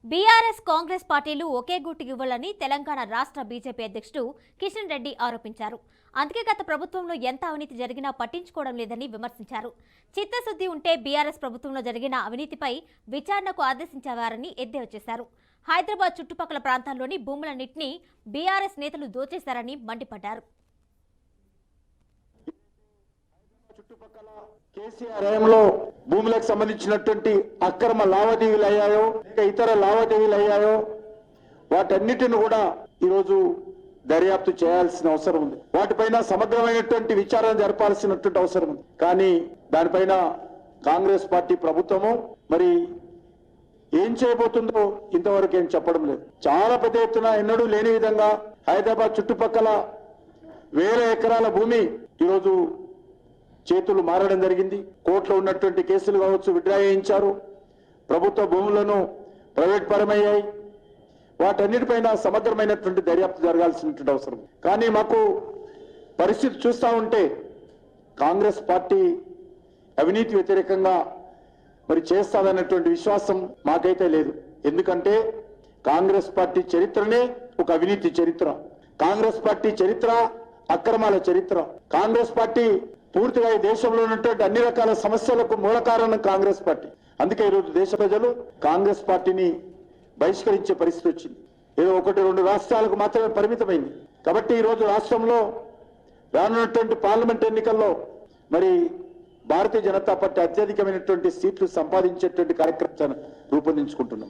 BRS Congress పార్టీలు ఒకే గూటికి ఇవ్వాలని తెలంగాణ రాష్ట్ర బీజేపీ అధ్యక్షుడు కిషన్ రెడ్డి ఆరోపించారు. అందుకే గత ప్రభుత్వంలో ఎంత అవినీతి జరిగినా పట్టించుకోవడం లేదని విమర్శించారు. చిత్తశుద్ధి ఉంటే బీఆర్ఎస్ ప్రభుత్వంలో జరిగిన అవినీతిపై విచారణకు ఆదేశించేవారని ఎద్దేవా చేశారు. హైదరాబాద్ చుట్టుపక్కల ప్రాంతాల్లోని భూములన్నింటినీ బీఆర్ఎస్ నేతలు దోచేశారని మండిపడ్డారు. చుట్టుపక్కల కేసీఆర్ హయాంలో భూములకు సంబంధించినటువంటి అక్రమ లావాదేవీలు అయ్యాయో, ఇతర లావాదేవీలు అయ్యాయో, వాటన్నిటిని కూడా ఈరోజు దర్యాప్తు చేయాల్సిన అవసరం ఉంది. వాటిపైన సమగ్రమైనటువంటి విచారణ జరపాల్సినటువంటి అవసరం ఉంది. కానీ దానిపైన కాంగ్రెస్ పార్టీ ప్రభుత్వము మరి ఏం చేయబోతుందో ఇంతవరకు ఏం చెప్పడం లేదు. చాలా పెద్ద ఎత్తున ఎన్నడూ లేని విధంగా హైదరాబాద్ చుట్టుపక్కల వేల ఎకరాల భూమి ఈరోజు చేతులు మారడం జరిగింది. కోర్టులో ఉన్నటువంటి కేసులు కావచ్చు విత్డ్రా చేయించారు. ప్రభుత్వ భూములను ప్రైవేట్ పరమయ్యాయి. వాటన్నిటిపైన సమగ్రమైనటువంటి దర్యాప్తు జరగాల్సినటువంటి అవసరం. కానీ మాకు పరిస్థితి చూస్తూ ఉంటే కాంగ్రెస్ పార్టీ అవినీతి వ్యతిరేకంగా మరి చేస్తాదన్నటువంటి విశ్వాసం మాకైతే లేదు. ఎందుకంటే కాంగ్రెస్ పార్టీ చరిత్రనే ఒక అవినీతి చరిత్ర. కాంగ్రెస్ పార్టీ చరిత్ర అక్రమాల చరిత్ర. కాంగ్రెస్ పార్టీ పూర్తిగా ఈ దేశంలో ఉన్నటువంటి అన్ని రకాల సమస్యలకు మూల కారణం కాంగ్రెస్ పార్టీ. అందుకే ఈరోజు దేశ ప్రజలు కాంగ్రెస్ పార్టీని బహిష్కరించే పరిస్థితి వచ్చింది. ఏదో 1-2 రాష్ట్రాలకు మాత్రమే పరిమితమైంది. కాబట్టి ఈరోజు రాష్ట్రంలో రానున్నటువంటి పార్లమెంట్ ఎన్నికల్లో మరి భారతీయ జనతా పార్టీ అత్యధికమైనటువంటి సీట్లు సంపాదించేటువంటి కార్యక్రమాన్ని రూపొందించుకుంటున్నాం.